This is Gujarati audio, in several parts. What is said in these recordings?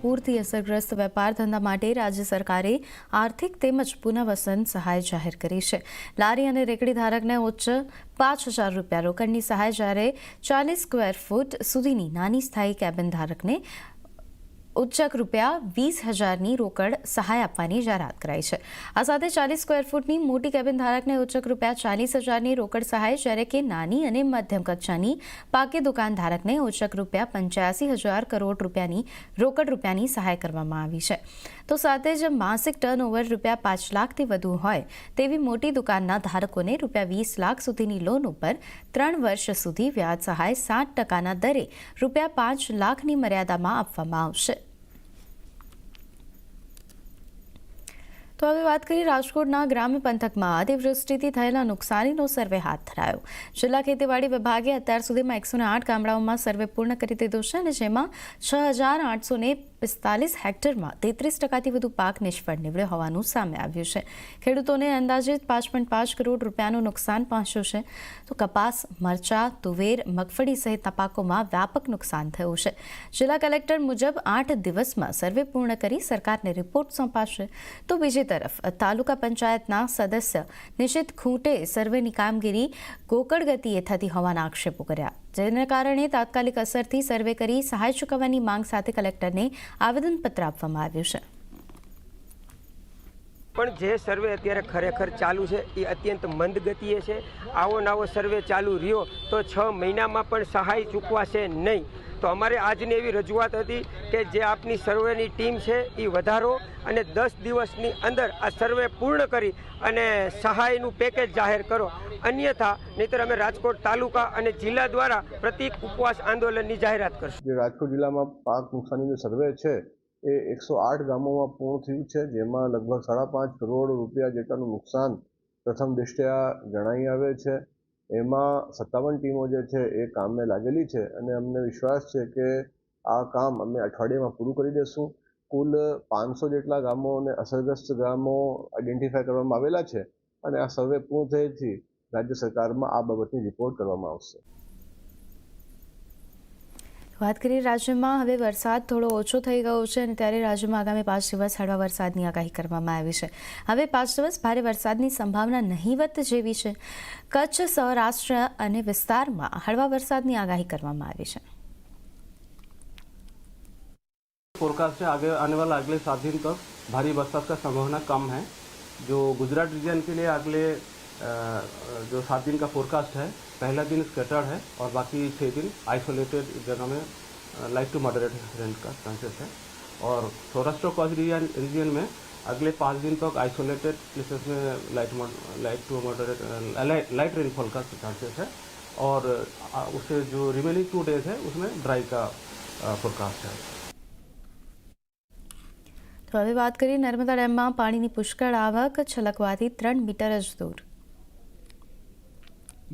પૂરથી અસરગ્રસ્ત વેપાર ધંધા માટે રાજ્ય સરકારે આર્થિક તેમજ પુનઃવસન સહાય જાહેર કરી છે। લારી અને રેકડી ધારકને ઉચ્ચ 5,000 રૂપિયા રોકડની સહાય, જ્યારે 40 સ્ક્વેર ફૂટ સુધીની નાની સ્થાયી કેબિન ધારકને ઉચ્ચક રૂપિયા 20,000ની રોકડ સહાય આપવાની જાહેરાત કરાઈ છે। આ સાથે 40 સ્ક્વેર ફૂટની મોટી કેબિન ધારકને ઉચ્ચક રૂપિયા 40,000ની રોકડ સહાય, જ્યારે કે નાની અને મધ્યમ કક્ષાની પાકી દુકાન ધારકને ઉચ્ચક રૂપિયા 85,000 કરોડ રૂપિયાની રોકડ રૂપિયાની સહાય કરવામાં આવી છે। તો સાથે જ માસિક ટર્નઓવર રૂપિયા 5 લાખથી વધુ હોય તેવી મોટી દુકાનના ધારકોને રૂપિયા 20 લાખ સુધીની લોન ઉપર 3 વર્ષ સુધી વ્યાજ સહાય 7%ના દરે રૂપિયા 5 લાખની મર્યાદામાં આપવામાં આવશે। તો હવે વાત કરીએ રાજકોટના ગ્રામ્ય પંથકમાં અતિવૃષ્ટિથી થયેલા નુકસાનીનો સર્વે હાથ ધરાયો। જિલ્લા ખેતીવાડી વિભાગે અત્યાર સુધીમાં 108 ગામડાઓમાં સર્વે પૂર્ણ કરી દીધો છે અને જેમાં 6,845 હેક્ટરમાં 33%થી વધુ પાક નિષ્ફળ નીવડ્યો હોવાનું સામે આવ્યું છે। ખેડૂતોને અંદાજિત 5.5 કરોડ રૂપિયાનું નુકસાન પહોંચ્યું છે। તો કપાસ, મરચા, તુવેર, મગફળી સહિતના પાકોમાં વ્યાપક નુકસાન થયું છે। જિલ્લા કલેક્ટર મુજબ 8 દિવસમાં સર્વે પૂર્ણ કરી સરકારને રિપોર્ટ સોંપાશે। તો બીજી તરફ તાલુકા પંચાયતના સદસ્ય નિશિત ખૂંટે સર્વેની કામગીરી ગોકળ ગતિએ થતી હોવાના આક્ષેપો કર્યા, જેના કારણે તાત્કાલિક અસરથી સર્વે કરી સહાય ચૂકવવાની માંગ સાથે કલેક્ટરને આવેદનપત્ર આપવામાં આવ્યું છે। પણ જે સર્વે અત્યારે ખરેખર ચાલુ છે એ અત્યંત મંદ ગતિએ છે। આવો નવો સર્વે ચાલુ રહ્યો તો 6 મહિનામાં પણ સહાય ચૂકવાશે નહીં। તો અમારે આજની એવી રજૂઆત હતી કે જે આપની સર્વેની ટીમ છે એ વધારો અને 10 દિવસની અંદર આ સર્વે પૂર્ણ કરી અને સહાયનું પેકેજ જાહેર કરો, અન્યથા નહીંતર અમે રાજકોટ તાલુકા અને જિલ્લા દ્વારા પ્રતિક ઉપવાસ આંદોલનની જાહેરાત કરશું। જે રાજકોટ જિલ્લામાં પાક નુકસાનીનો સર્વે છે એ 108 ગામોમાં પૂર્ણ થયું છે, જેમાં લગભગ 5.5 કરોડ રૂપિયા જેટલાનું નુકસાન પ્રથમ દૃષ્ટ્યા જણાઈ આવે છે। એમાં 57 ટીમો જે છે એ કામને લાગેલી છે અને અમને વિશ્વાસ છે કે આ કામ અમે અઠવાડિયામાં પૂરું કરી દેશું। કુલ 500 જેટલા ગામો અને અસરગ્રસ્ત ગામો આઈડેન્ટિફાય કરવામાં આવેલા છે અને આ સર્વે પૂર્ણ થયેથી રાજ્ય સરકારમાં આ બાબતની રિપોર્ટ કરવામાં આવશે। વાત કરીએ રાજ્યમાં હવે વરસાદ થોડો ઓછો થઈ ગયો છે અને ત્યારે રાજ્યમાં આગામી 5 દિવસ હળવા વરસાદની આગાહી કરવામાં આવી છે। હવે 5 દિવસ ભારે વરસાદની સંભાવના નહીવત જેવી છે। કચ્છ, સૌરાષ્ટ્ર અને વિસ્તારમાં હળવા વરસાદની આગાહી કરવામાં આવી છે। फोरकास्ट से आगे आने वाला अगले 7 दिन तक भारी बरसात का संभावना कम है। जो गुजरात रीजन के लिए अगले जो 7 दिन का फोरकास्ट है, पहला दिन स्कैटर्ड है और बाकी 6 दिन आइसोलेटेड जगह में लाइट टू मॉडरेट रेन का चांसेस है। और सौराष्ट्र कच्छ रीजन में अगले 5 दिन तक आइसोलेटेड प्लेसेस में लाइट रेनफॉल का चांसेस है और उससे जो रिमेनिंग 2 डेज है उसमें ड्राई का फोरकास्ट है। તો હવે વાત કરીએ નર્મદા ડેમમાં પાણીની પુષ્કળ આવક, છલકવાથી 3 મીટર જ દૂર।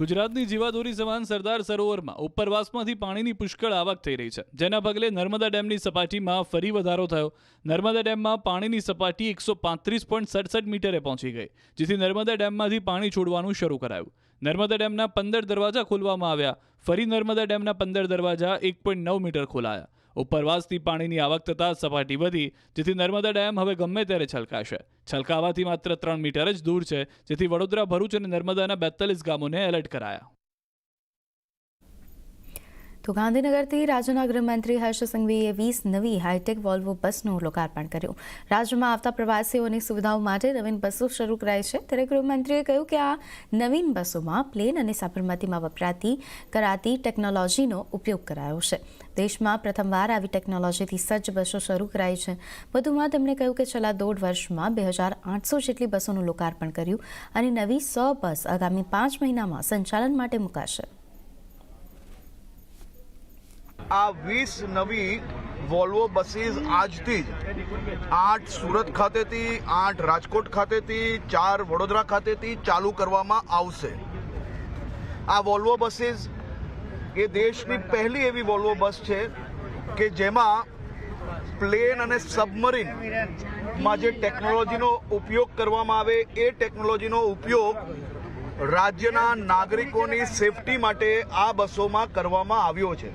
ગુજરાતની જીવાદોરી સમાન સરદાર સરોવરમાં ઉપરવાસમાંથી પાણીની પુષ્કળ આવક થઈ રહી છે, જેના પગલે નર્મદા ડેમની સપાટીમાં ફરી વધારો થયો। નર્મદા ડેમમાં પાણીની સપાટી 135.67 મીટરે પહોંચી ગઈ, જેથી નર્મદા ડેમમાંથી પાણી છોડવાનું શરૂ કરાયું। નર્મદા ડેમના 15 દરવાજા ખોલવામાં આવ્યા। ફરી નર્મદા ડેમના 15 દરવાજા 1.9 મીટર ખોલાયા। ઉપરવાસથી પાણીની આવક થતાં સપાટી વધી, જેથી નર્મદા ડેમ હવે ગમે ત્યારે છલકાશે। છલકાવાથી માત્ર 3 મીટર જ દૂર છે, જેથી વડોદરા, ભરૂચ અને નર્મદાના 42 ગામોને એલર્ટ કરાયા। તો ગાંધીનગરથી રાજ્યના ગૃહમંત્રી હર્ષ સંઘવીએ 20 નવી હાઈટેક વોલ્વો બસનું લોકાર્પણ કર્યું। રાજ્યમાં આવતા પ્રવાસીઓની સુવિધાઓ માટે નવીન બસો શરૂ કરાઈ છે, ત્યારે ગૃહમંત્રીએ કહ્યું કે આ નવીન બસોમાં પ્લેન અને સાબરમતીમાં કરાતી ટેકનોલોજીનો ઉપયોગ કરાયો છે। દેશમાં પ્રથમવાર આવી ટેકનોલોજીથી સજ્જ બસો શરૂ કરાઈ છે। વધુમાં તેમણે કહ્યું કે છેલ્લા 1.5 વર્ષમાં 2800 જેટલી બસોનું લોકાર્પણ કર્યું અને નવી 100 બસ આગામી 5 મહિનામાં સંચાલન માટે મુકાશે। આ 20 નવી વોલ્વો બસીસ આજથી જ 8 સુરત ખાતેથી, 8 રાજકોટ ખાતેથી, 4 વડોદરા ખાતેથી ચાલુ કરવામાં આવશે। આ વોલ્વો બસીસ એ દેશની પહેલી એવી વોલ્વો બસ છે કે જેમાં પ્લેન અને સબમરીનમાં જે ટેકનોલોજીનો ઉપયોગ કરવામાં આવે એ ટેકનોલોજીનો ઉપયોગ રાજ્યના નાગરિકોની સેફટી માટે આ બસોમાં કરવામાં આવ્યો છે।